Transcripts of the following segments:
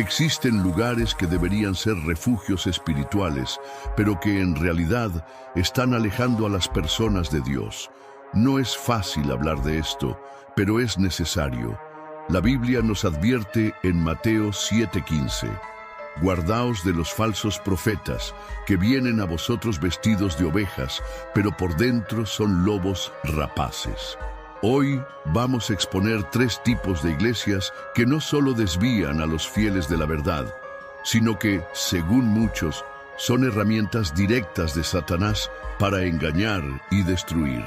Existen lugares que deberían ser refugios espirituales, pero que en realidad están alejando a las personas de Dios. No es fácil hablar de esto, pero es necesario. La Biblia nos advierte en Mateo 7:15: guardaos de los falsos profetas, que vienen a vosotros vestidos de ovejas, pero por dentro son lobos rapaces. Hoy vamos a exponer 3 tipos de iglesias que no solo desvían a los fieles de la verdad, sino que, según muchos, son herramientas directas de Satanás para engañar y destruir.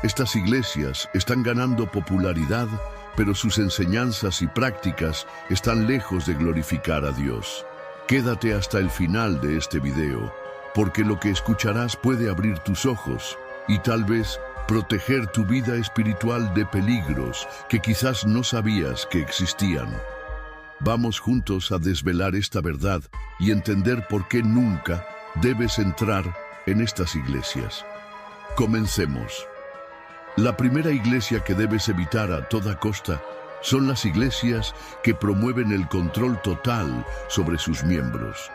Estas iglesias están ganando popularidad, pero sus enseñanzas y prácticas están lejos de glorificar a Dios. Quédate hasta el final de este video, porque lo que escucharás puede abrir tus ojos y tal vez proteger tu vida espiritual de peligros que quizás no sabías que existían. Vamos juntos a desvelar esta verdad y entender por qué nunca debes entrar en estas iglesias. Comencemos. La primera iglesia que debes evitar a toda costa son las iglesias que promueven el control total sobre sus miembros.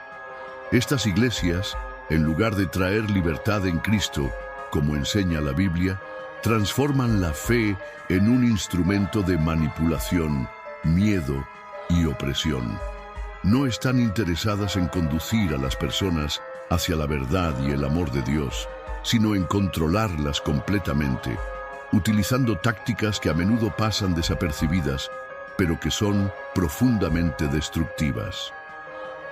Estas iglesias, en lugar de traer libertad en Cristo, como enseña la Biblia, transforman la fe en un instrumento de manipulación, miedo y opresión. No están interesadas en conducir a las personas hacia la verdad y el amor de Dios, sino en controlarlas completamente, utilizando tácticas que a menudo pasan desapercibidas, pero que son profundamente destructivas.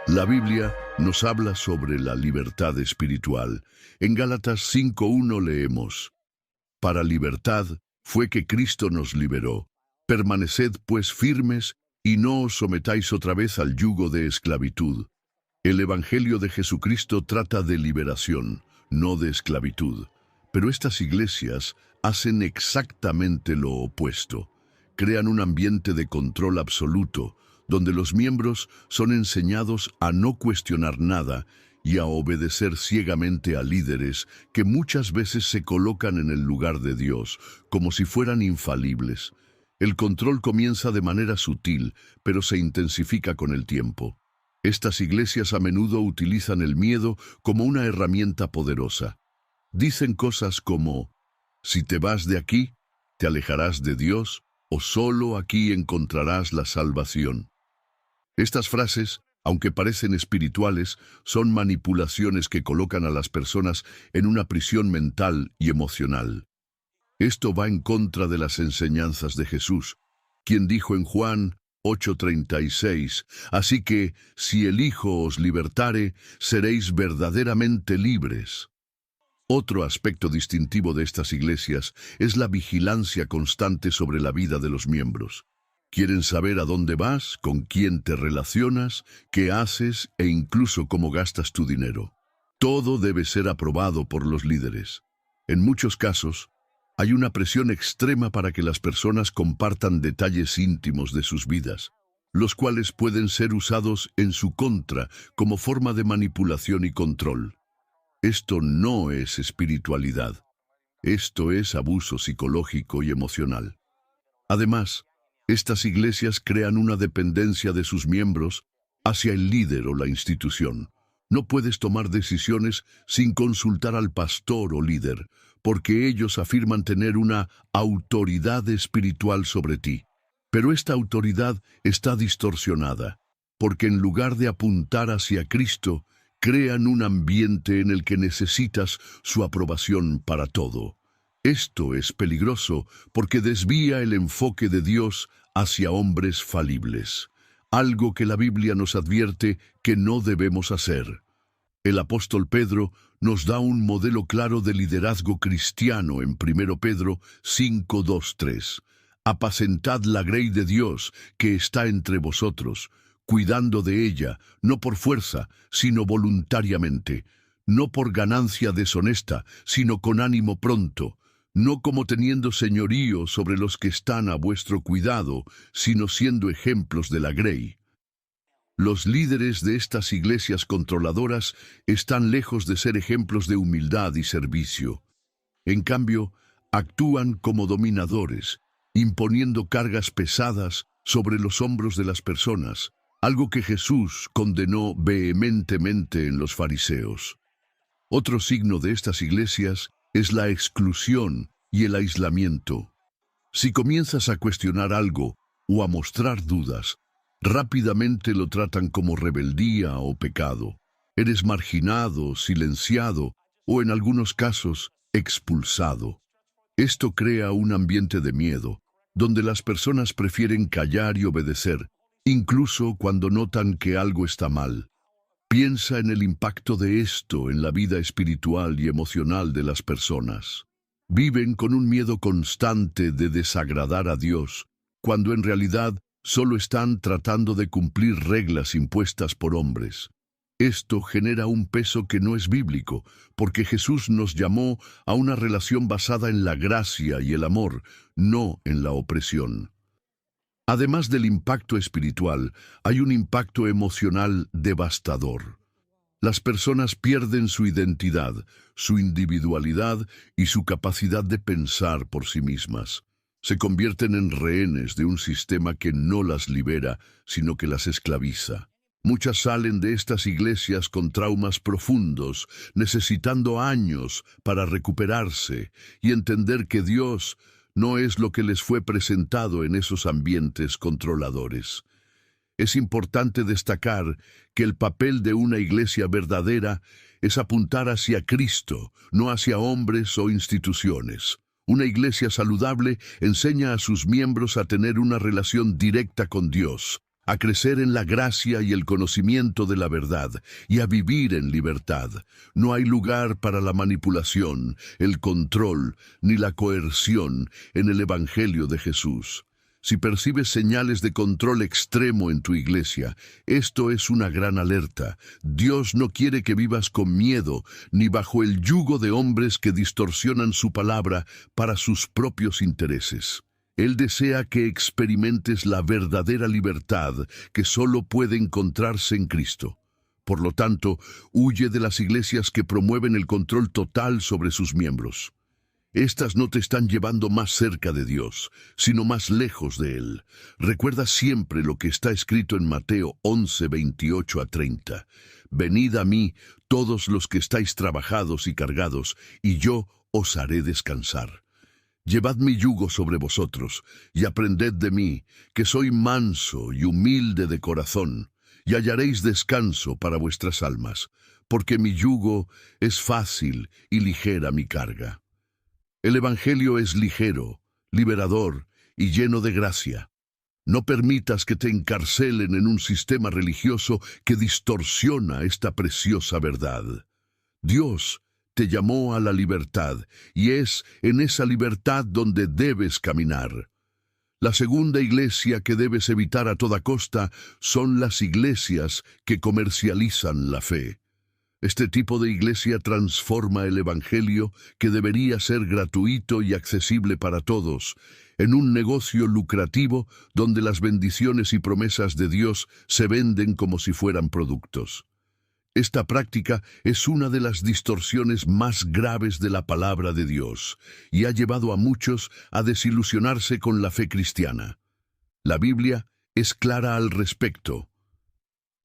La Biblia nos habla sobre la libertad espiritual. En Gálatas 5:1 leemos: para libertad fue que Cristo nos liberó. Permaneced pues firmes y no os sometáis otra vez al yugo de esclavitud. El Evangelio de Jesucristo trata de liberación, no de esclavitud. Pero estas iglesias hacen exactamente lo opuesto. Crean un ambiente de control absoluto, donde los miembros son enseñados a no cuestionar nada y a obedecer ciegamente a líderes que muchas veces se colocan en el lugar de Dios, como si fueran infalibles. El control comienza de manera sutil, pero se intensifica con el tiempo. Estas iglesias a menudo utilizan el miedo como una herramienta poderosa. Dicen cosas como: si te vas de aquí, te alejarás de Dios, o solo aquí encontrarás la salvación. Estas frases, aunque parecen espirituales, son manipulaciones que colocan a las personas en una prisión mental y emocional. Esto va en contra de las enseñanzas de Jesús, quien dijo en Juan 8:36, así que, si el Hijo os libertare, seréis verdaderamente libres. Otro aspecto distintivo de estas iglesias es la vigilancia constante sobre la vida de los miembros. Quieren saber a dónde vas, con quién te relacionas, qué haces e incluso cómo gastas tu dinero. Todo debe ser aprobado por los líderes. En muchos casos, hay una presión extrema para que las personas compartan detalles íntimos de sus vidas, los cuales pueden ser usados en su contra como forma de manipulación y control. Esto no es espiritualidad. Esto es abuso psicológico y emocional. Además, estas iglesias crean una dependencia de sus miembros hacia el líder o la institución. No puedes tomar decisiones sin consultar al pastor o líder, porque ellos afirman tener una autoridad espiritual sobre ti. Pero esta autoridad está distorsionada, porque en lugar de apuntar hacia Cristo, crean un ambiente en el que necesitas su aprobación para todo. Esto es peligroso porque desvía el enfoque de Dios hacia hombres falibles, algo que la Biblia nos advierte que no debemos hacer. El apóstol Pedro nos da un modelo claro de liderazgo cristiano en 1 Pedro 5:2-3. Apacentad la grey de Dios que está entre vosotros, cuidando de ella, no por fuerza, sino voluntariamente, no por ganancia deshonesta, sino con ánimo pronto, no como teniendo señorío sobre los que están a vuestro cuidado, sino siendo ejemplos de la grey. Los líderes de estas iglesias controladoras están lejos de ser ejemplos de humildad y servicio. En cambio, actúan como dominadores, imponiendo cargas pesadas sobre los hombros de las personas, algo que Jesús condenó vehementemente en los fariseos. Otro signo de estas iglesias es la exclusión y el aislamiento. Si comienzas a cuestionar algo o a mostrar dudas, rápidamente lo tratan como rebeldía o pecado. Eres marginado, silenciado o en algunos casos expulsado. Esto crea un ambiente de miedo, donde las personas prefieren callar y obedecer, incluso cuando notan que algo está mal. Piensa en el impacto de esto en la vida espiritual y emocional de las personas. Viven con un miedo constante de desagradar a Dios, cuando en realidad solo están tratando de cumplir reglas impuestas por hombres. Esto genera un peso que no es bíblico, porque Jesús nos llamó a una relación basada en la gracia y el amor, no en la opresión. Además del impacto espiritual, hay un impacto emocional devastador. Las personas pierden su identidad, su individualidad y su capacidad de pensar por sí mismas. Se convierten en rehenes de un sistema que no las libera, sino que las esclaviza. Muchas salen de estas iglesias con traumas profundos, necesitando años para recuperarse y entender que Dios no es lo que les fue presentado en esos ambientes controladores. Es importante destacar que el papel de una iglesia verdadera es apuntar hacia Cristo, no hacia hombres o instituciones. Una iglesia saludable enseña a sus miembros a tener una relación directa con Dios, a crecer en la gracia y el conocimiento de la verdad, y a vivir en libertad. No hay lugar para la manipulación, el control, ni la coerción en el Evangelio de Jesús. Si percibes señales de control extremo en tu iglesia, esto es una gran alerta. Dios no quiere que vivas con miedo, ni bajo el yugo de hombres que distorsionan su palabra para sus propios intereses. Él desea que experimentes la verdadera libertad que solo puede encontrarse en Cristo. Por lo tanto, huye de las iglesias que promueven el control total sobre sus miembros. Estas no te están llevando más cerca de Dios, sino más lejos de Él. Recuerda siempre lo que está escrito en Mateo 11, 28 a 30. Venid a mí, todos los que estáis trabajados y cargados, y yo os haré descansar. Llevad mi yugo sobre vosotros, y aprended de mí, que soy manso y humilde de corazón, y hallaréis descanso para vuestras almas, porque mi yugo es fácil y ligera mi carga. El Evangelio es ligero, liberador y lleno de gracia. No permitas que te encarcelen en un sistema religioso que distorsiona esta preciosa verdad. Dios te llamó a la libertad, y es en esa libertad donde debes caminar. La segunda iglesia que debes evitar a toda costa son las iglesias que comercializan la fe. Este tipo de iglesia transforma el Evangelio, que debería ser gratuito y accesible para todos, en un negocio lucrativo donde las bendiciones y promesas de Dios se venden como si fueran productos. Esta práctica es una de las distorsiones más graves de la palabra de Dios y ha llevado a muchos a desilusionarse con la fe cristiana. La Biblia es clara al respecto.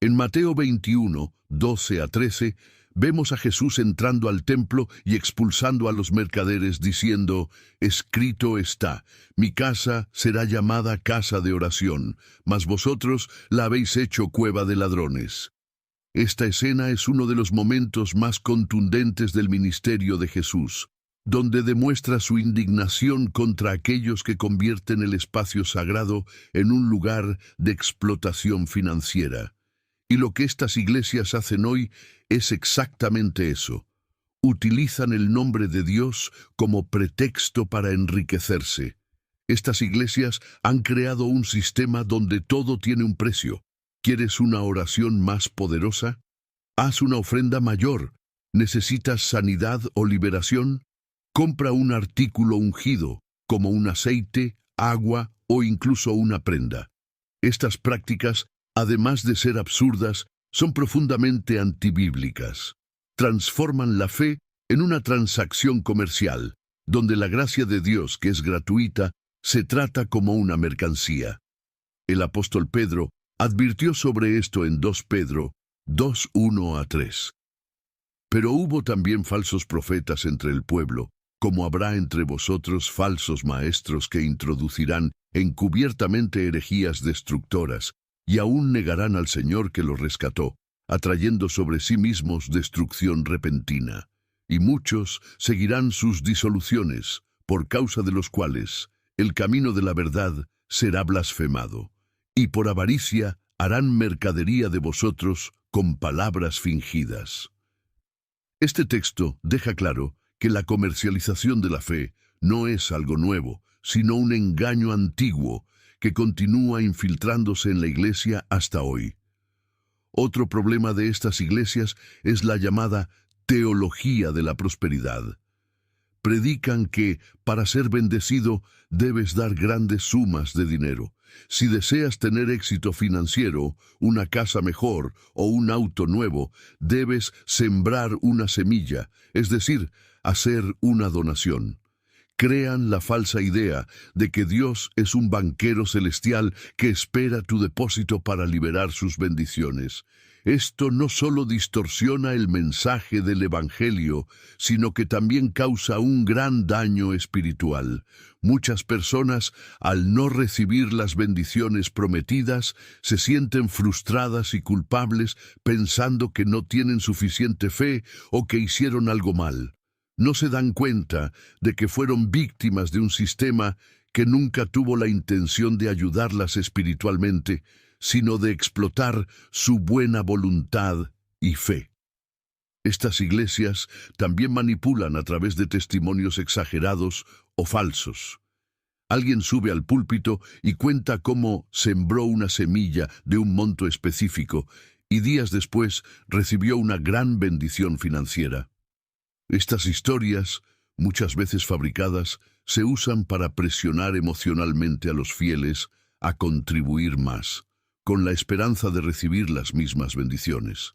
En Mateo 21, 12 a 13, vemos a Jesús entrando al templo y expulsando a los mercaderes diciendo: escrito está, mi casa será llamada casa de oración, mas vosotros la habéis hecho cueva de ladrones. Esta escena es uno de los momentos más contundentes del ministerio de Jesús, donde demuestra su indignación contra aquellos que convierten el espacio sagrado en un lugar de explotación financiera. Y lo que estas iglesias hacen hoy es exactamente eso. Utilizan el nombre de Dios como pretexto para enriquecerse. Estas iglesias han creado un sistema donde todo tiene un precio. ¿Quieres una oración más poderosa? Haz una ofrenda mayor. ¿Necesitas sanidad o liberación? Compra un artículo ungido, como un aceite, agua o incluso una prenda. Estas prácticas, además de ser absurdas, son profundamente antibíblicas. Transforman la fe en una transacción comercial, donde la gracia de Dios, que es gratuita, se trata como una mercancía. El apóstol Pedro Advirtió sobre esto en 2 Pedro 2:1-3. Pero hubo también falsos profetas entre el pueblo, como habrá entre vosotros falsos maestros que introducirán encubiertamente herejías destructoras, y aún negarán al Señor que los rescató, atrayendo sobre sí mismos destrucción repentina. Y muchos seguirán sus disoluciones, por causa de los cuales el camino de la verdad será blasfemado, y por avaricia harán mercadería de vosotros con palabras fingidas. Este texto deja claro que la comercialización de la fe no es algo nuevo, sino un engaño antiguo que continúa infiltrándose en la iglesia hasta hoy. Otro problema de estas iglesias es la llamada teología de la prosperidad. Predican que, para ser bendecido, debes dar grandes sumas de dinero. Si deseas tener éxito financiero, una casa mejor o un auto nuevo, debes sembrar una semilla, es decir, hacer una donación. Crean la falsa idea de que Dios es un banquero celestial que espera tu depósito para liberar sus bendiciones. Esto no solo distorsiona el mensaje del Evangelio, sino que también causa un gran daño espiritual. Muchas personas, al no recibir las bendiciones prometidas, se sienten frustradas y culpables pensando que no tienen suficiente fe o que hicieron algo mal. No se dan cuenta de que fueron víctimas de un sistema que nunca tuvo la intención de ayudarlas espiritualmente, sino de explotar su buena voluntad y fe. Estas iglesias también manipulan a través de testimonios exagerados o falsos. Alguien sube al púlpito y cuenta cómo sembró una semilla de un monto específico y días después recibió una gran bendición financiera. Estas historias, muchas veces fabricadas, se usan para presionar emocionalmente a los fieles a contribuir más, con la esperanza de recibir las mismas bendiciones.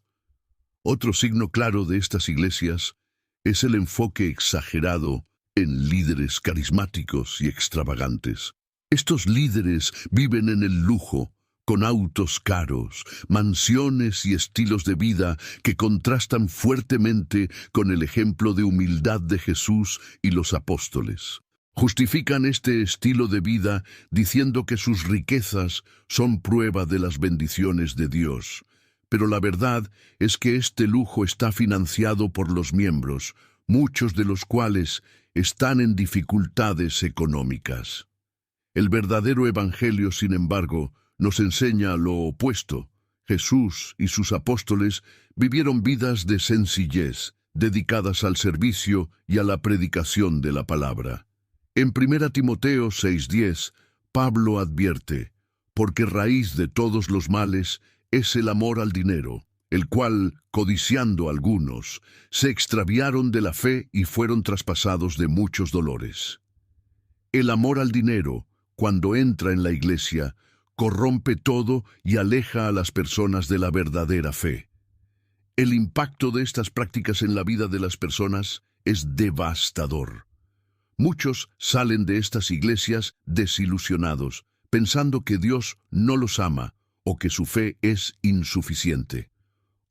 Otro signo claro de estas iglesias es el enfoque exagerado en líderes carismáticos y extravagantes. Estos líderes viven en el lujo, con autos caros, mansiones y estilos de vida que contrastan fuertemente con el ejemplo de humildad de Jesús y los apóstoles. Justifican este estilo de vida diciendo que sus riquezas son prueba de las bendiciones de Dios. Pero la verdad es que este lujo está financiado por los miembros, muchos de los cuales están en dificultades económicas. El verdadero evangelio, sin embargo, nos enseña lo opuesto. Jesús y sus apóstoles vivieron vidas de sencillez, dedicadas al servicio y a la predicación de la palabra. En 1 Timoteo 6:10, Pablo advierte, porque raíz de todos los males es el amor al dinero, el cual, codiciando algunos, se extraviaron de la fe y fueron traspasados de muchos dolores. El amor al dinero, cuando entra en la iglesia, corrompe todo y aleja a las personas de la verdadera fe. El impacto de estas prácticas en la vida de las personas es devastador. Muchos salen de estas iglesias desilusionados, pensando que Dios no los ama o que su fe es insuficiente.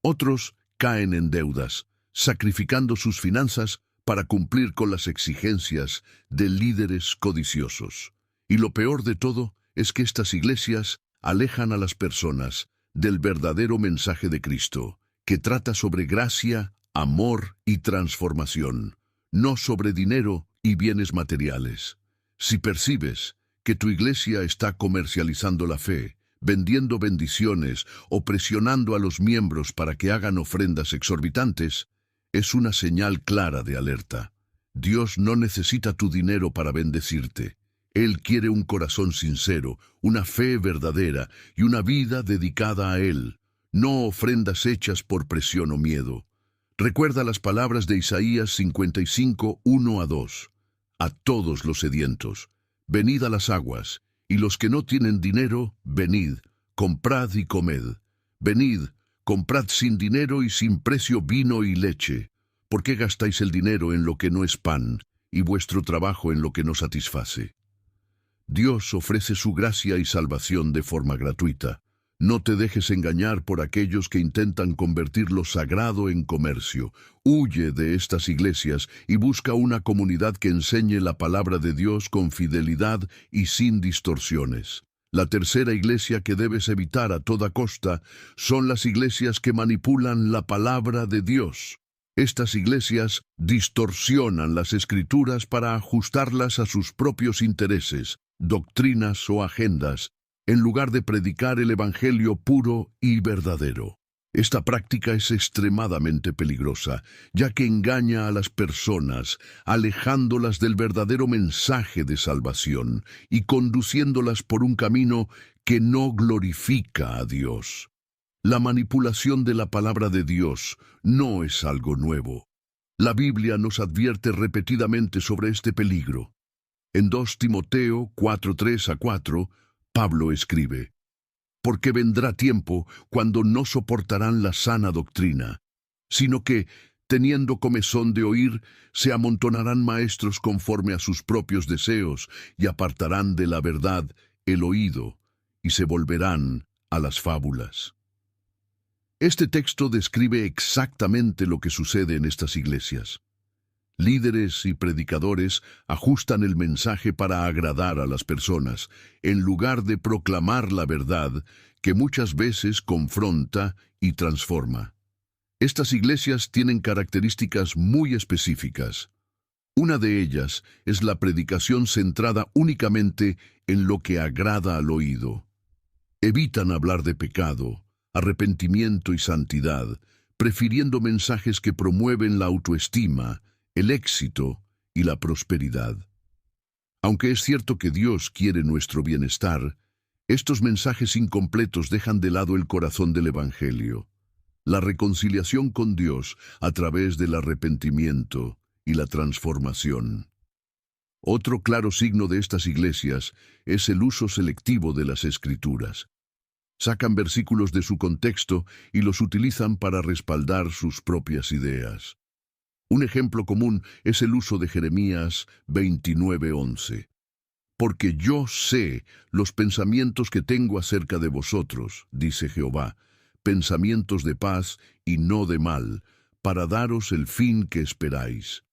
Otros caen en deudas, sacrificando sus finanzas para cumplir con las exigencias de líderes codiciosos. Y lo peor de todo es que estas iglesias alejan a las personas del verdadero mensaje de Cristo, que trata sobre gracia, amor y transformación, no sobre dinero y bienes materiales. Si percibes que tu iglesia está comercializando la fe, vendiendo bendiciones o presionando a los miembros para que hagan ofrendas exorbitantes, es una señal clara de alerta. Dios no necesita tu dinero para bendecirte. Él quiere un corazón sincero, una fe verdadera y una vida dedicada a Él, no ofrendas hechas por presión o miedo. Recuerda las palabras de Isaías 55, 1-2. A todos los sedientos, venid a las aguas, y los que no tienen dinero, venid, comprad y comed. Venid, comprad sin dinero y sin precio vino y leche. ¿Por qué gastáis el dinero en lo que no es pan, y vuestro trabajo en lo que no satisface? Dios ofrece su gracia y salvación de forma gratuita. No te dejes engañar por aquellos que intentan convertir lo sagrado en comercio. Huye de estas iglesias y busca una comunidad que enseñe la palabra de Dios con fidelidad y sin distorsiones. La tercera iglesia que debes evitar a toda costa son las iglesias que manipulan la palabra de Dios. Estas iglesias distorsionan las Escrituras para ajustarlas a sus propios intereses, doctrinas o agendas, en lugar de predicar el Evangelio puro y verdadero. Esta práctica es extremadamente peligrosa, ya que engaña a las personas, alejándolas del verdadero mensaje de salvación y conduciéndolas por un camino que no glorifica a Dios. La manipulación de la palabra de Dios no es algo nuevo. La Biblia nos advierte repetidamente sobre este peligro. En 2 Timoteo 4:3-4, Pablo escribe: porque vendrá tiempo cuando no soportarán la sana doctrina, sino que, teniendo comezón de oír, se amontonarán maestros conforme a sus propios deseos y apartarán de la verdad el oído y se volverán a las fábulas. Este texto describe exactamente lo que sucede en estas iglesias. Líderes y predicadores ajustan el mensaje para agradar a las personas, en lugar de proclamar la verdad que muchas veces confronta y transforma. Estas iglesias tienen características muy específicas. Una de ellas es la predicación centrada únicamente en lo que agrada al oído. Evitan hablar de pecado, arrepentimiento y santidad, prefiriendo mensajes que promueven la autoestima, el éxito y la prosperidad. Aunque es cierto que Dios quiere nuestro bienestar, estos mensajes incompletos dejan de lado el corazón del Evangelio, la reconciliación con Dios a través del arrepentimiento y la transformación. Otro claro signo de estas iglesias es el uso selectivo de las Escrituras. Sacan versículos de su contexto y los utilizan para respaldar sus propias ideas. Un ejemplo común es el uso de Jeremías 29:11. Porque yo sé los pensamientos que tengo acerca de vosotros, dice Jehová, pensamientos de paz y no de mal, para daros el fin que esperáis.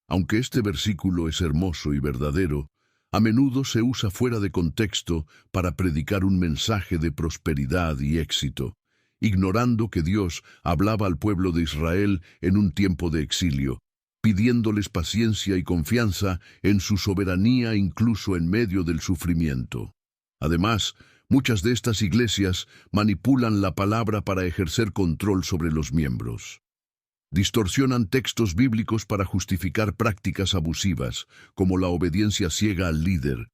Aunque este versículo es hermoso y verdadero, a menudo se usa fuera de contexto para predicar un mensaje de prosperidad y éxito, ignorando que Dios hablaba al pueblo de Israel en un tiempo de exilio, pidiéndoles paciencia y confianza en su soberanía incluso en medio del sufrimiento. Además, muchas de estas iglesias manipulan la palabra para ejercer control sobre los miembros. Distorsionan textos bíblicos para justificar prácticas abusivas, como la obediencia ciega al líder,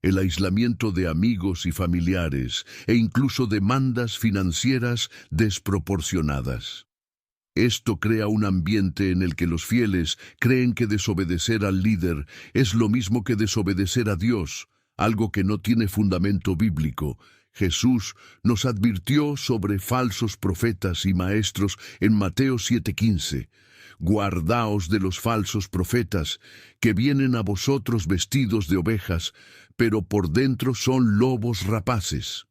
el aislamiento de amigos y familiares e incluso demandas financieras desproporcionadas. Esto crea un ambiente en el que los fieles creen que desobedecer al líder es lo mismo que desobedecer a Dios, algo que no tiene fundamento bíblico. Jesús nos advirtió sobre falsos profetas y maestros en Mateo 7:15. Guardaos de los falsos profetas, que vienen a vosotros vestidos de ovejas, pero por dentro son lobos rapaces.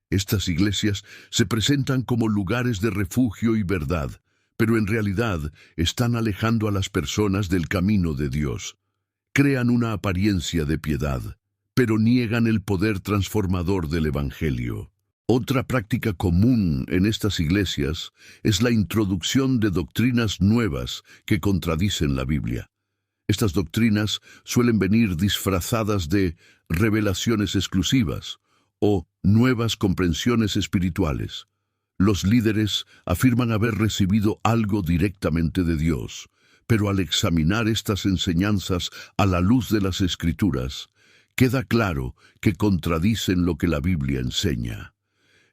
Estas iglesias se presentan como lugares de refugio y verdad, pero en realidad están alejando a las personas del camino de Dios. Crean una apariencia de piedad, pero niegan el poder transformador del Evangelio. Otra práctica común en estas iglesias es la introducción de doctrinas nuevas que contradicen la Biblia. Estas doctrinas suelen venir disfrazadas de revelaciones exclusivas o nuevas comprensiones espirituales. Los líderes afirman haber recibido algo directamente de Dios, pero al examinar estas enseñanzas a la luz de las Escrituras, queda claro que contradicen lo que la Biblia enseña.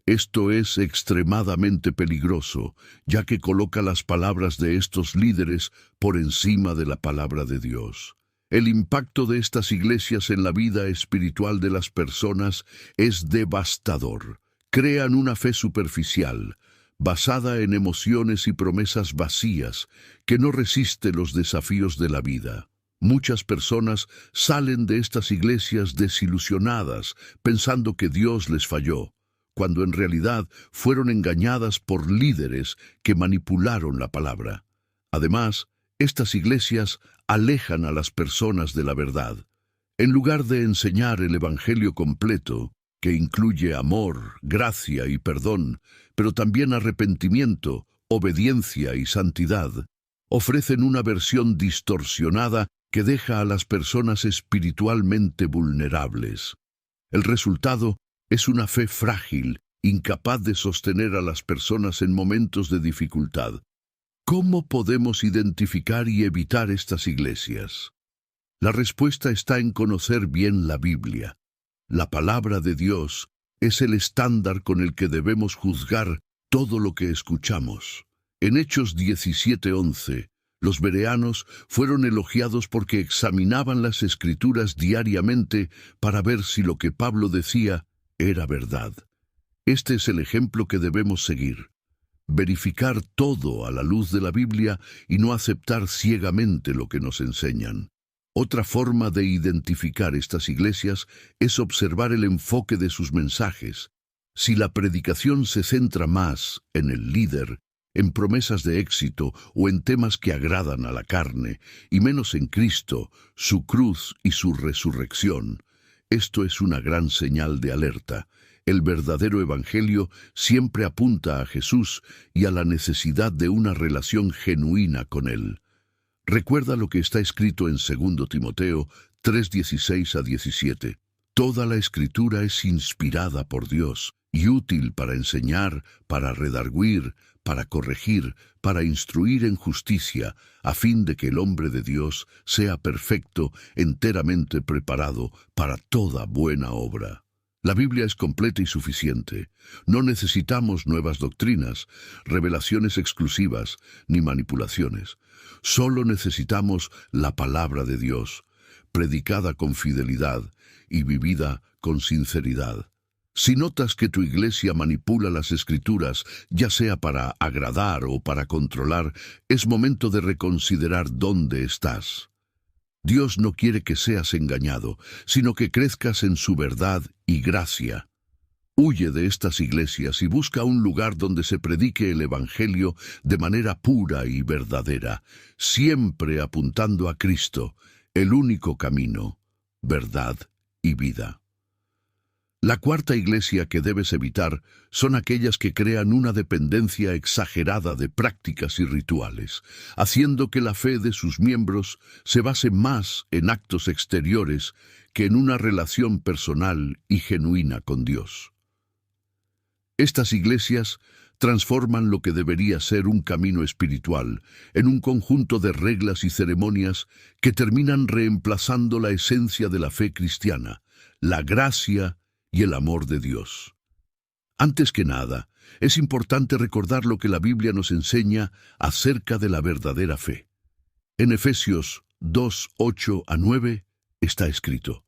Esto es extremadamente peligroso, ya que coloca las palabras de estos líderes por encima de la palabra de Dios. El impacto de estas iglesias en la vida espiritual de las personas es devastador. Crean una fe superficial, basada en emociones y promesas vacías, que no resiste los desafíos de la vida. Muchas personas salen de estas iglesias desilusionadas, pensando que Dios les falló, cuando en realidad fueron engañadas por líderes que manipularon la palabra. Además, estas iglesias alejan a las personas de la verdad. En lugar de enseñar el Evangelio completo, que incluye amor, gracia y perdón, pero también arrepentimiento, obediencia y santidad, ofrecen una versión distorsionada que deja a las personas espiritualmente vulnerables. El resultado es una fe frágil, incapaz de sostener a las personas en momentos de dificultad. ¿Cómo podemos identificar y evitar estas iglesias? La respuesta está en conocer bien la Biblia. La palabra de Dios es el estándar con el que debemos juzgar todo lo que escuchamos. En Hechos 17:11, los bereanos fueron elogiados porque examinaban las Escrituras diariamente para ver si lo que Pablo decía era verdad. Este es el ejemplo que debemos seguir. Verificar todo a la luz de la Biblia y no aceptar ciegamente lo que nos enseñan. Otra forma de identificar estas iglesias es observar el enfoque de sus mensajes. Si la predicación se centra más en el líder, en promesas de éxito o en temas que agradan a la carne, y menos en Cristo, su cruz y su resurrección, esto es una gran señal de alerta. El verdadero evangelio siempre apunta a Jesús y a la necesidad de una relación genuina con Él. Recuerda lo que está escrito en 2 Timoteo 3:16-17. Toda la Escritura es inspirada por Dios y útil para enseñar, para redarguir, para corregir, para instruir en justicia, a fin de que el hombre de Dios sea perfecto, enteramente preparado para toda buena obra. La Biblia es completa y suficiente. No necesitamos nuevas doctrinas, revelaciones exclusivas, ni manipulaciones. Solo necesitamos la palabra de Dios, predicada con fidelidad y vivida con sinceridad. Si notas que tu iglesia manipula las Escrituras, ya sea para agradar o para controlar, es momento de reconsiderar dónde estás. Dios no quiere que seas engañado, sino que crezcas en su verdad y gracia. Huye de estas iglesias y busca un lugar donde se predique el Evangelio de manera pura y verdadera, siempre apuntando a Cristo, el único camino, verdad y vida. La cuarta iglesia que debes evitar son aquellas que crean una dependencia exagerada de prácticas y rituales, haciendo que la fe de sus miembros se base más en actos exteriores que en una relación personal y genuina con Dios. Estas iglesias transforman lo que debería ser un camino espiritual en un conjunto de reglas y ceremonias que terminan reemplazando la esencia de la fe cristiana, la gracia y el amor de Dios. Antes que nada, es importante recordar lo que la Biblia nos enseña acerca de la verdadera fe. En Efesios 2:8-9 está escrito: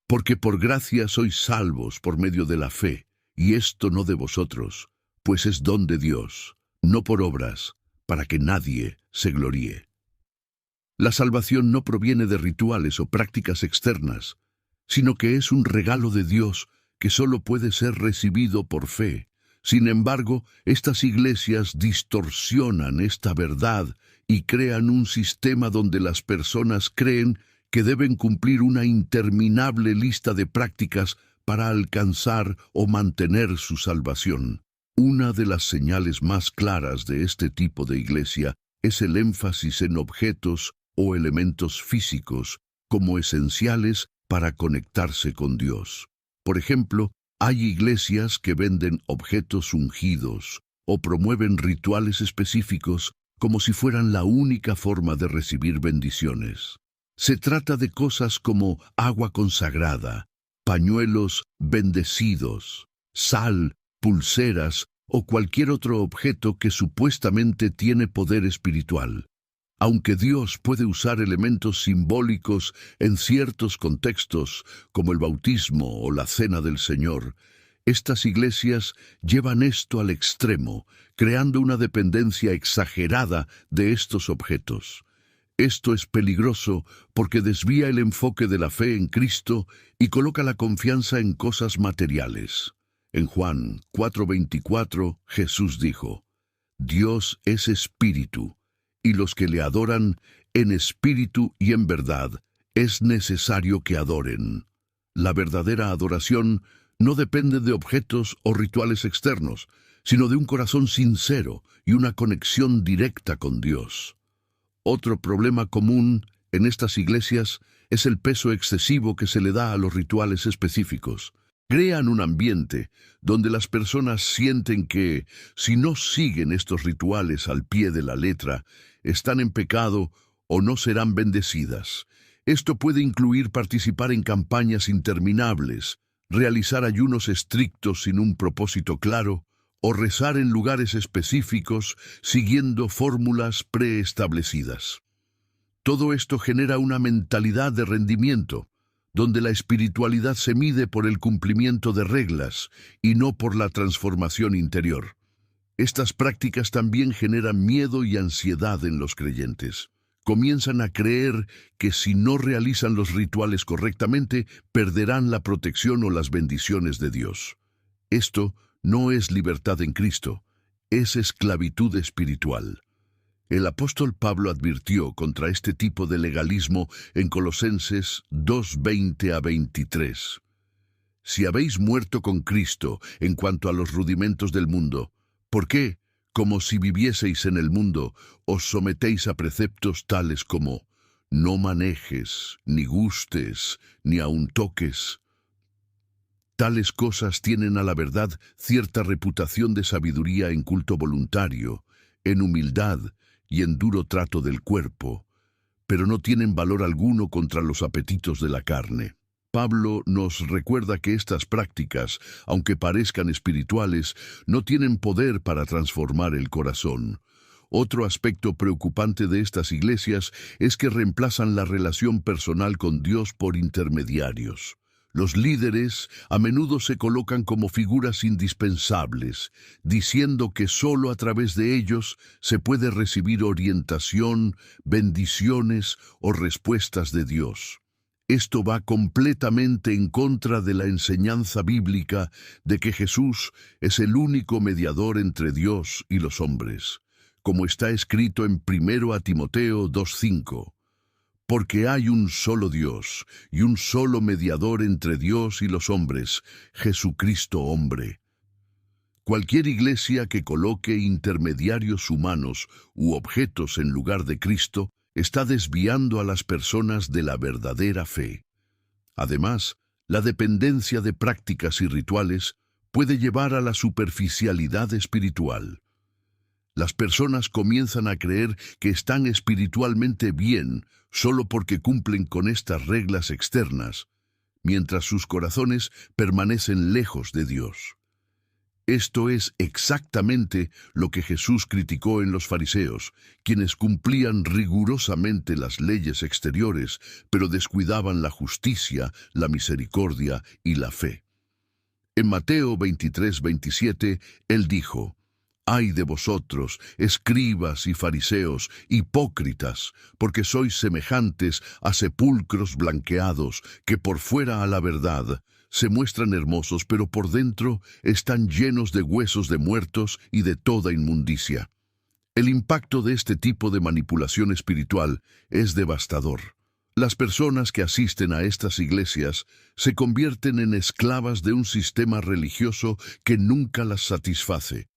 Porque por gracia sois salvos por medio de la fe, y esto no de vosotros, pues es don de Dios, no por obras, para que nadie se gloríe. La salvación no proviene de rituales o prácticas externas, sino que es un regalo de Dios que solo puede ser recibido por fe. Sin embargo, estas iglesias distorsionan esta verdad y crean un sistema donde las personas creen que deben cumplir una interminable lista de prácticas para alcanzar o mantener su salvación. Una de las señales más claras de este tipo de iglesia es el énfasis en objetos o elementos físicos como esenciales para conectarse con Dios. Por ejemplo, hay iglesias que venden objetos ungidos o promueven rituales específicos como si fueran la única forma de recibir bendiciones. Se trata de cosas como agua consagrada, pañuelos bendecidos, sal, pulseras o cualquier otro objeto que supuestamente tiene poder espiritual. Aunque Dios puede usar elementos simbólicos en ciertos contextos, como el bautismo o la cena del Señor, estas iglesias llevan esto al extremo, creando una dependencia exagerada de estos objetos. Esto es peligroso porque desvía el enfoque de la fe en Cristo y coloca la confianza en cosas materiales. En Juan 4:24, Jesús dijo: Dios es espíritu, y los que le adoran en espíritu y en verdad es necesario que adoren. La verdadera adoración no depende de objetos o rituales externos, sino de un corazón sincero y una conexión directa con Dios. Otro problema común en estas iglesias es el peso excesivo que se le da a los rituales específicos. Crean un ambiente donde las personas sienten que, si no siguen estos rituales al pie de la letra, están en pecado o no serán bendecidas. Esto puede incluir participar en campañas interminables, realizar ayunos estrictos sin un propósito claro, o rezar en lugares específicos siguiendo fórmulas preestablecidas. Todo esto genera una mentalidad de rendimiento, donde la espiritualidad se mide por el cumplimiento de reglas y no por la transformación interior. Estas prácticas también generan miedo y ansiedad en los creyentes. Comienzan a creer que si no realizan los rituales correctamente, perderán la protección o las bendiciones de Dios. Esto no es libertad en Cristo, es esclavitud espiritual. El apóstol Pablo advirtió contra este tipo de legalismo en Colosenses 2:20-23. Si habéis muerto con Cristo en cuanto a los rudimentos del mundo, ¿por qué, como si vivieseis en el mundo, os sometéis a preceptos tales como no manejes, ni gustes, ni aun toques? Tales cosas tienen a la verdad cierta reputación de sabiduría en culto voluntario, en humildad y en duro trato del cuerpo, pero no tienen valor alguno contra los apetitos de la carne. Pablo nos recuerda que estas prácticas, aunque parezcan espirituales, no tienen poder para transformar el corazón. Otro aspecto preocupante de estas iglesias es que reemplazan la relación personal con Dios por intermediarios. Los líderes a menudo se colocan como figuras indispensables, diciendo que solo a través de ellos se puede recibir orientación, bendiciones o respuestas de Dios. Esto va completamente en contra de la enseñanza bíblica de que Jesús es el único mediador entre Dios y los hombres, como está escrito en 1 Timoteo 2:5. Porque hay un solo Dios y un solo mediador entre Dios y los hombres, Jesucristo hombre. Cualquier iglesia que coloque intermediarios humanos u objetos en lugar de Cristo está desviando a las personas de la verdadera fe. Además, la dependencia de prácticas y rituales puede llevar a la superficialidad espiritual. Las personas comienzan a creer que están espiritualmente bien solo porque cumplen con estas reglas externas, mientras sus corazones permanecen lejos de Dios. Esto es exactamente lo que Jesús criticó en los fariseos, quienes cumplían rigurosamente las leyes exteriores, pero descuidaban la justicia, la misericordia y la fe. En Mateo 23:27, Él dijo: «Ay de vosotros, escribas y fariseos, hipócritas, porque sois semejantes a sepulcros blanqueados, que por fuera a la verdad se muestran hermosos, pero por dentro están llenos de huesos de muertos y de toda inmundicia». El impacto de este tipo de manipulación espiritual es devastador. Las personas que asisten a estas iglesias se convierten en esclavas de un sistema religioso que nunca las satisface.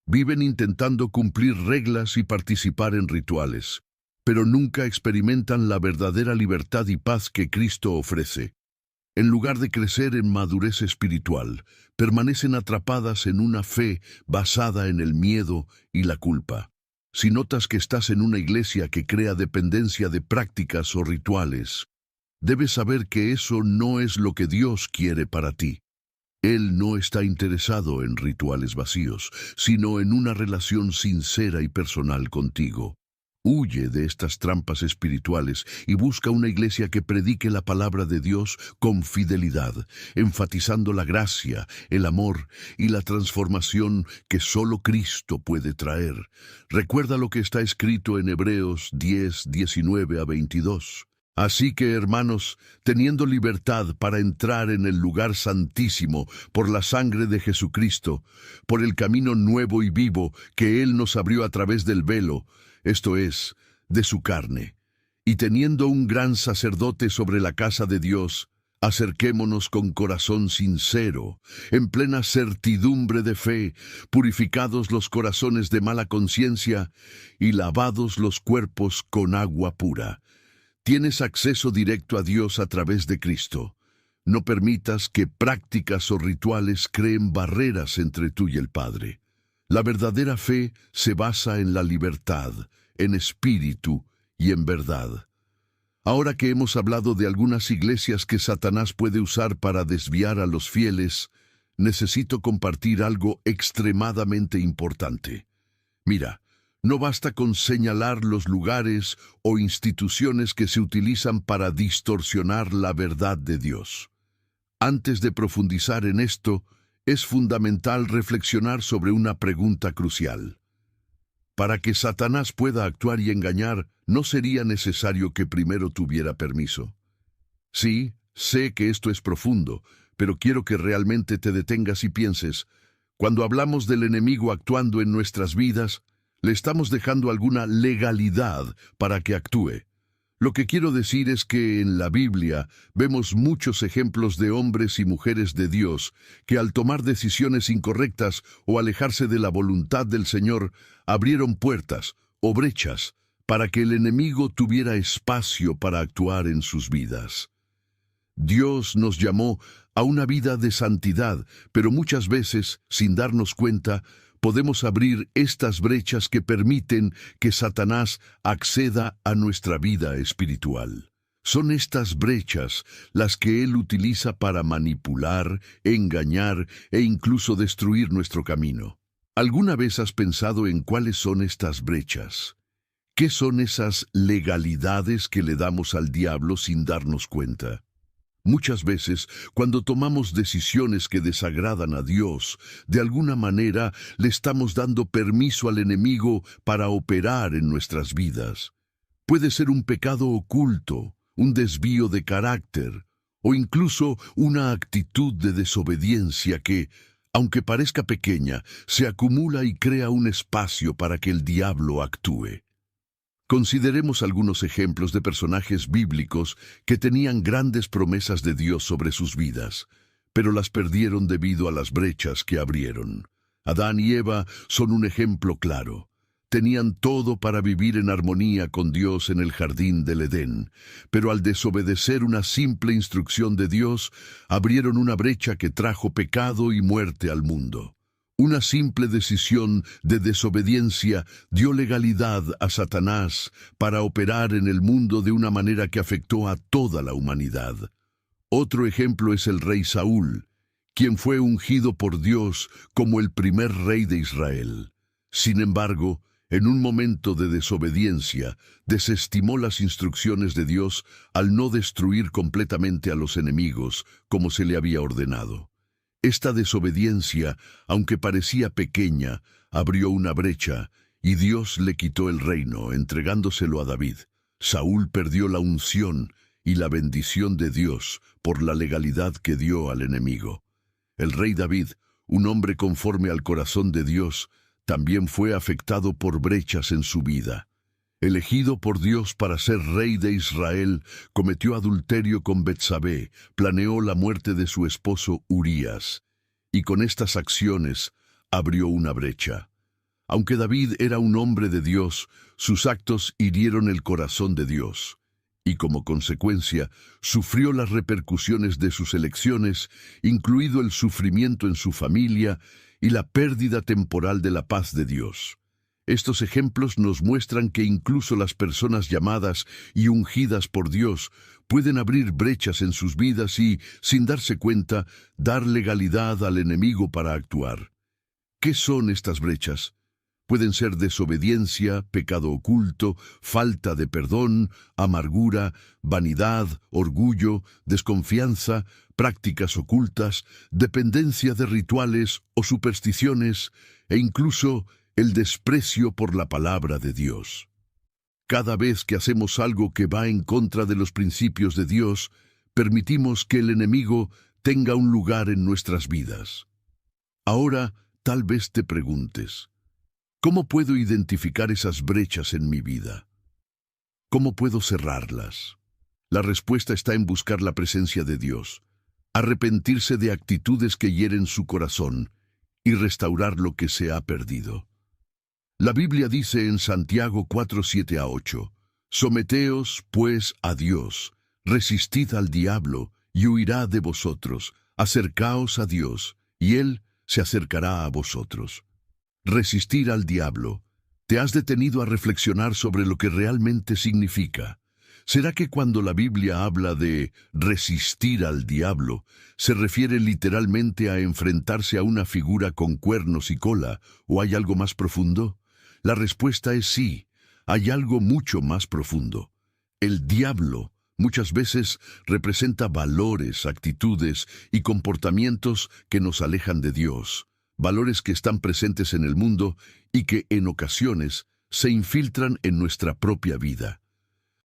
Viven intentando cumplir reglas y participar en rituales, pero nunca experimentan la verdadera libertad y paz que Cristo ofrece. En lugar de crecer en madurez espiritual, permanecen atrapadas en una fe basada en el miedo y la culpa. Si notas que estás en una iglesia que crea dependencia de prácticas o rituales, debes saber que eso no es lo que Dios quiere para ti. Él no está interesado en rituales vacíos, sino en una relación sincera y personal contigo. Huye de estas trampas espirituales y busca una iglesia que predique la palabra de Dios con fidelidad, enfatizando la gracia, el amor y la transformación que solo Cristo puede traer. Recuerda lo que está escrito en Hebreos 10:19-22. Así que, hermanos, teniendo libertad para entrar en el lugar santísimo por la sangre de Jesucristo, por el camino nuevo y vivo que Él nos abrió a través del velo, esto es, de su carne, y teniendo un gran sacerdote sobre la casa de Dios, acerquémonos con corazón sincero, en plena certidumbre de fe, purificados los corazones de mala conciencia y lavados los cuerpos con agua pura. Tienes acceso directo a Dios a través de Cristo. No permitas que prácticas o rituales creen barreras entre tú y el Padre. La verdadera fe se basa en la libertad, en espíritu y en verdad. Ahora que hemos hablado de algunas iglesias que Satanás puede usar para desviar a los fieles, necesito compartir algo extremadamente importante. Mira, no basta con señalar los lugares o instituciones que se utilizan para distorsionar la verdad de Dios. Antes de profundizar en esto, es fundamental reflexionar sobre una pregunta crucial. Para que Satanás pueda actuar y engañar, ¿no sería necesario que primero tuviera permiso? Sí, sé que esto es profundo, pero quiero que realmente te detengas y pienses, cuando hablamos del enemigo actuando en nuestras vidas, le estamos dejando alguna legalidad para que actúe. Lo que quiero decir es que en la Biblia vemos muchos ejemplos de hombres y mujeres de Dios que al tomar decisiones incorrectas o alejarse de la voluntad del Señor, abrieron puertas o brechas para que el enemigo tuviera espacio para actuar en sus vidas. Dios nos llamó a una vida de santidad, pero muchas veces, sin darnos cuenta, podemos abrir estas brechas que permiten que Satanás acceda a nuestra vida espiritual. Son estas brechas las que él utiliza para manipular, engañar e incluso destruir nuestro camino. ¿Alguna vez has pensado en cuáles son estas brechas? ¿Qué son esas legalidades que le damos al diablo sin darnos cuenta? Muchas veces, cuando tomamos decisiones que desagradan a Dios, de alguna manera le estamos dando permiso al enemigo para operar en nuestras vidas. Puede ser un pecado oculto, un desvío de carácter, o incluso una actitud de desobediencia que, aunque parezca pequeña, se acumula y crea un espacio para que el diablo actúe. Consideremos algunos ejemplos de personajes bíblicos que tenían grandes promesas de Dios sobre sus vidas, pero las perdieron debido a las brechas que abrieron. Adán y Eva son un ejemplo claro. Tenían todo para vivir en armonía con Dios en el jardín del Edén, pero al desobedecer una simple instrucción de Dios, abrieron una brecha que trajo pecado y muerte al mundo. Una simple decisión de desobediencia dio legalidad a Satanás para operar en el mundo de una manera que afectó a toda la humanidad. Otro ejemplo es el rey Saúl, quien fue ungido por Dios como el primer rey de Israel. Sin embargo, en un momento de desobediencia, desestimó las instrucciones de Dios al no destruir completamente a los enemigos como se le había ordenado. Esta desobediencia, aunque parecía pequeña, abrió una brecha, y Dios le quitó el reino, entregándoselo a David. Saúl perdió la unción y la bendición de Dios por la legalidad que dio al enemigo. El rey David, un hombre conforme al corazón de Dios, también fue afectado por brechas en su vida. Elegido por Dios para ser rey de Israel, cometió adulterio con Betsabé, planeó la muerte de su esposo Urías, y con estas acciones abrió una brecha. Aunque David era un hombre de Dios, sus actos hirieron el corazón de Dios, y como consecuencia sufrió las repercusiones de sus elecciones, incluido el sufrimiento en su familia y la pérdida temporal de la paz de Dios. Estos ejemplos nos muestran que incluso las personas llamadas y ungidas por Dios pueden abrir brechas en sus vidas y, sin darse cuenta, dar legalidad al enemigo para actuar. ¿Qué son estas brechas? Pueden ser desobediencia, pecado oculto, falta de perdón, amargura, vanidad, orgullo, desconfianza, prácticas ocultas, dependencia de rituales o supersticiones, e incluso el desprecio por la palabra de Dios. Cada vez que hacemos algo que va en contra de los principios de Dios, permitimos que el enemigo tenga un lugar en nuestras vidas. Ahora, tal vez te preguntes, ¿cómo puedo identificar esas brechas en mi vida? ¿Cómo puedo cerrarlas? La respuesta está en buscar la presencia de Dios, arrepentirse de actitudes que hieren su corazón y restaurar lo que se ha perdido. La Biblia dice en Santiago 4:7-8, «Someteos, pues, a Dios, resistid al diablo, y huirá de vosotros. Acercaos a Dios, y Él se acercará a vosotros». Resistir al diablo. ¿Te has detenido a reflexionar sobre lo que realmente significa? ¿Será que cuando la Biblia habla de resistir al diablo, se refiere literalmente a enfrentarse a una figura con cuernos y cola, o hay algo más profundo? La respuesta es sí, hay algo mucho más profundo. El diablo muchas veces representa valores, actitudes y comportamientos que nos alejan de Dios, valores que están presentes en el mundo y que en ocasiones se infiltran en nuestra propia vida.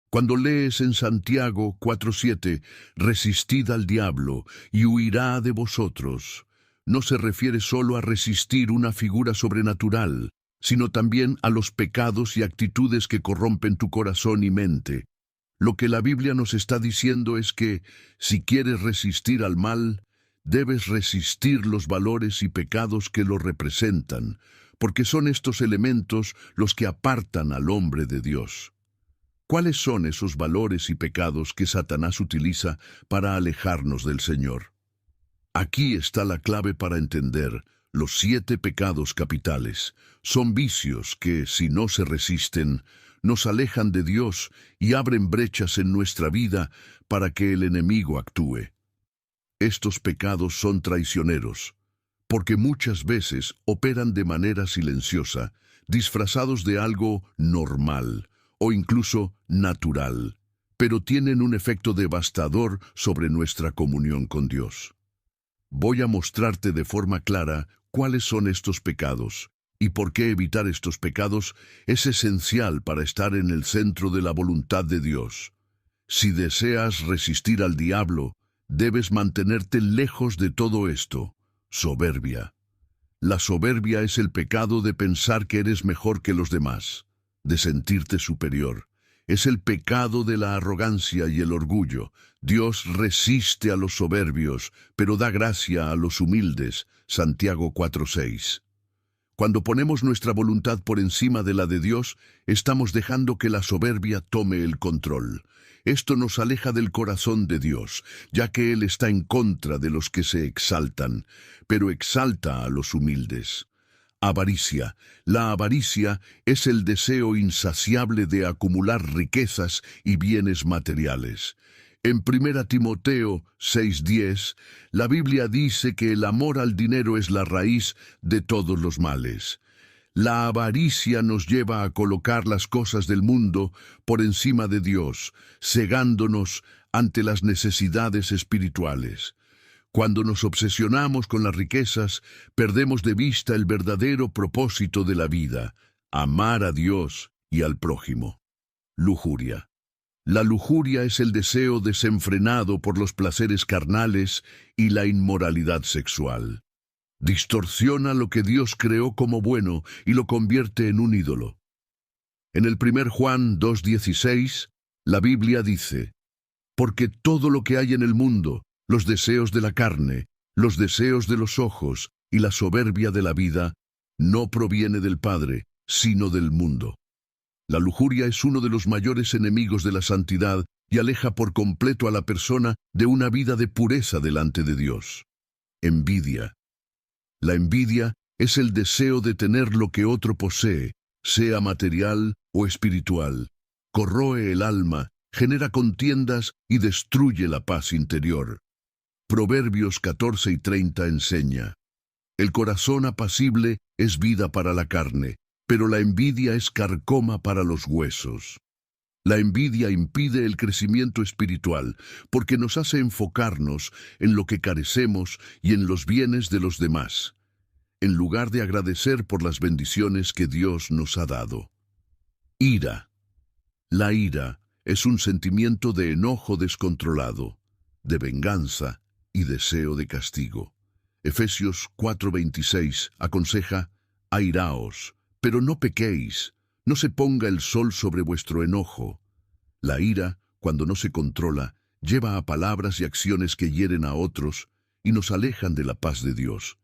Cuando lees en Santiago 4:7, «Resistid al diablo y huirá de vosotros», no se refiere solo a resistir una figura sobrenatural, sino también a los pecados y actitudes que corrompen tu corazón y mente. Lo que la Biblia nos está diciendo es que, si quieres resistir al mal, debes resistir los valores y pecados que lo representan, porque son estos elementos los que apartan al hombre de Dios. ¿Cuáles son esos valores y pecados que Satanás utiliza para alejarnos del Señor? Aquí está la clave para entender los 7 pecados capitales. Son vicios que, si no se resisten, nos alejan de Dios y abren brechas en nuestra vida para que el enemigo actúe. Estos pecados son traicioneros, porque muchas veces operan de manera silenciosa, disfrazados de algo normal o incluso natural, pero tienen un efecto devastador sobre nuestra comunión con Dios. Voy a mostrarte de forma clara cuáles son estos pecados y por qué evitar estos pecados es esencial para estar en el centro de la voluntad de Dios. Si deseas resistir al diablo, debes mantenerte lejos de todo esto. Soberbia. La soberbia es el pecado de pensar que eres mejor que los demás, de sentirte superior. Es el pecado de la arrogancia y el orgullo. Dios resiste a los soberbios, pero da gracia a los humildes. Santiago 4:6. Cuando ponemos nuestra voluntad por encima de la de Dios, estamos dejando que la soberbia tome el control. Esto nos aleja del corazón de Dios, ya que Él está en contra de los que se exaltan, pero exalta a los humildes. Avaricia. La avaricia es el deseo insaciable de acumular riquezas y bienes materiales. En 1 Timoteo 6:10, la Biblia dice que el amor al dinero es la raíz de todos los males. La avaricia nos lleva a colocar las cosas del mundo por encima de Dios, cegándonos ante las necesidades espirituales. Cuando nos obsesionamos con las riquezas, perdemos de vista el verdadero propósito de la vida, amar a Dios y al prójimo. Lujuria. La lujuria es el deseo desenfrenado por los placeres carnales y la inmoralidad sexual. Distorsiona lo que Dios creó como bueno y lo convierte en un ídolo. En el 1 Juan 2:16, la Biblia dice, «Porque todo lo que hay en el mundo, los deseos de la carne, los deseos de los ojos y la soberbia de la vida, no proviene del Padre, sino del mundo». La lujuria es uno de los mayores enemigos de la santidad y aleja por completo a la persona de una vida de pureza delante de Dios. Envidia. La envidia es el deseo de tener lo que otro posee, sea material o espiritual. Corroe el alma, genera contiendas y destruye la paz interior. Proverbios 14:30 enseña, «El corazón apacible es vida para la carne, pero la envidia es carcoma para los huesos». La envidia impide el crecimiento espiritual porque nos hace enfocarnos en lo que carecemos y en los bienes de los demás, en lugar de agradecer por las bendiciones que Dios nos ha dado. Ira. La ira es un sentimiento de enojo descontrolado, de venganza y deseo de castigo. Efesios 4:26 aconseja: airaos, pero no pequéis, no se ponga el sol sobre vuestro enojo. La ira, cuando no se controla, lleva a palabras y acciones que hieren a otros y nos alejan de la paz de Dios.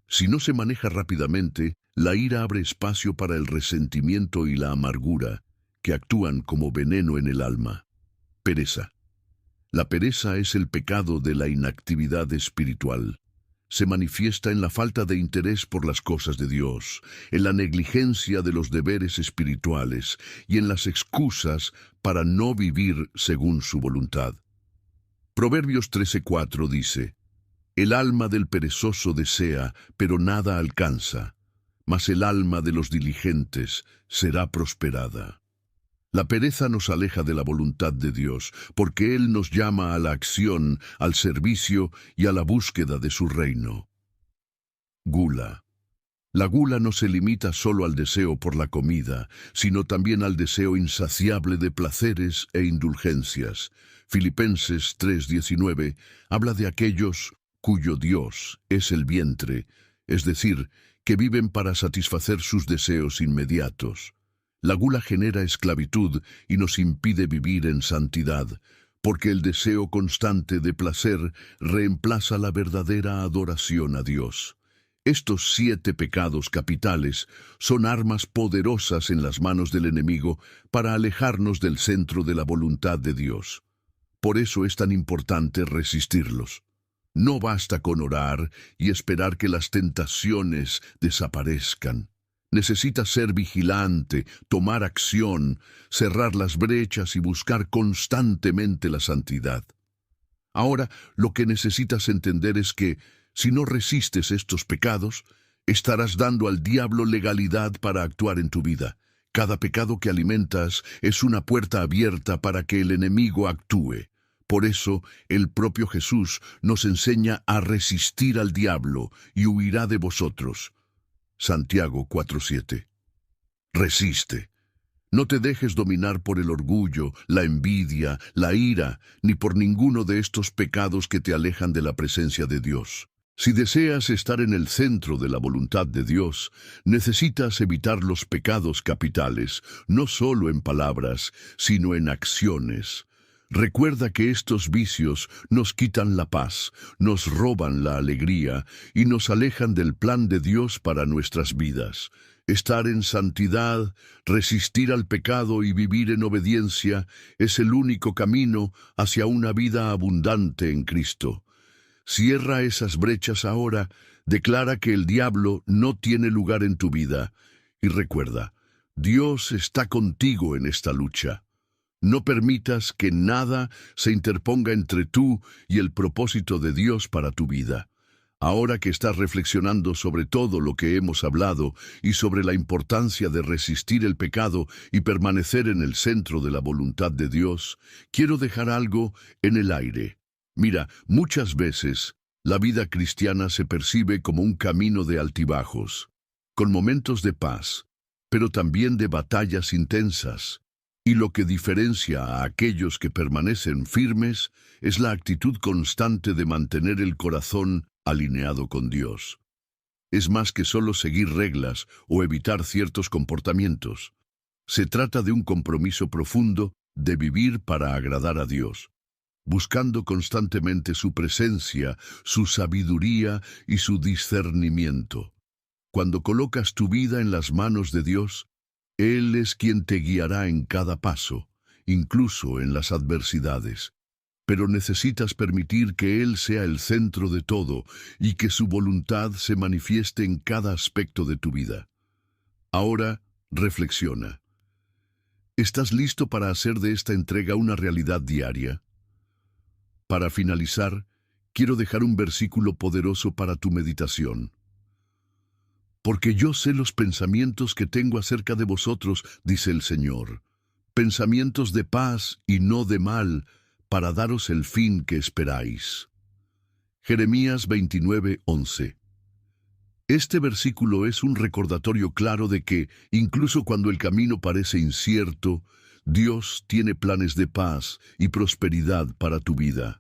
Si no se maneja rápidamente, la ira abre espacio para el resentimiento y la amargura, que actúan como veneno en el alma. Pereza. La pereza es el pecado de la inactividad espiritual. Se manifiesta en la falta de interés por las cosas de Dios, en la negligencia de los deberes espirituales y en las excusas para no vivir según su voluntad. Proverbios 13:4 dice: el alma del perezoso desea, pero nada alcanza, mas el alma de los diligentes será prosperada. La pereza nos aleja de la voluntad de Dios, porque Él nos llama a la acción, al servicio y a la búsqueda de su reino. Gula. La gula no se limita solo al deseo por la comida, sino también al deseo insaciable de placeres e indulgencias. Filipenses 3:19 habla de aquellos cuyo Dios es el vientre, es decir, que viven para satisfacer sus deseos inmediatos. La gula genera esclavitud y nos impide vivir en santidad, porque el deseo constante de placer reemplaza la verdadera adoración a Dios. Estos 7 pecados capitales son armas poderosas en las manos del enemigo para alejarnos del centro de la voluntad de Dios. Por eso es tan importante resistirlos. No basta con orar y esperar que las tentaciones desaparezcan. Necesitas ser vigilante, tomar acción, cerrar las brechas y buscar constantemente la santidad. Ahora, lo que necesitas entender es que, si no resistes estos pecados, estarás dando al diablo legalidad para actuar en tu vida. Cada pecado que alimentas es una puerta abierta para que el enemigo actúe. Por eso, el propio Jesús nos enseña a resistir al diablo y huirá de vosotros. Santiago 4:7. Resiste. No te dejes dominar por el orgullo, la envidia, la ira, ni por ninguno de estos pecados que te alejan de la presencia de Dios. Si deseas estar en el centro de la voluntad de Dios, necesitas evitar los pecados capitales, no solo en palabras, sino en acciones. Recuerda que estos vicios nos quitan la paz, nos roban la alegría y nos alejan del plan de Dios para nuestras vidas. Estar en santidad, resistir al pecado y vivir en obediencia es el único camino hacia una vida abundante en Cristo. Cierra esas brechas ahora, declara que el diablo no tiene lugar en tu vida y recuerda, Dios está contigo en esta lucha. No permitas que nada se interponga entre tú y el propósito de Dios para tu vida. Ahora que estás reflexionando sobre todo lo que hemos hablado y sobre la importancia de resistir el pecado y permanecer en el centro de la voluntad de Dios, quiero dejar algo en el aire. Mira, muchas veces la vida cristiana se percibe como un camino de altibajos, con momentos de paz, pero también de batallas intensas. Y lo que diferencia a aquellos que permanecen firmes es la actitud constante de mantener el corazón alineado con Dios. Es más que solo seguir reglas o evitar ciertos comportamientos. Se trata de un compromiso profundo de vivir para agradar a Dios, buscando constantemente su presencia, su sabiduría y su discernimiento. Cuando colocas tu vida en las manos de Dios, Él es quien te guiará en cada paso, incluso en las adversidades. Pero necesitas permitir que Él sea el centro de todo y que su voluntad se manifieste en cada aspecto de tu vida. Ahora, reflexiona. ¿Estás listo para hacer de esta entrega una realidad diaria? Para finalizar, quiero dejar un versículo poderoso para tu meditación. Porque yo sé los pensamientos que tengo acerca de vosotros, dice el Señor, pensamientos de paz y no de mal, para daros el fin que esperáis. Jeremías 29:11. Este versículo es un recordatorio claro de que, incluso cuando el camino parece incierto, Dios tiene planes de paz y prosperidad para tu vida.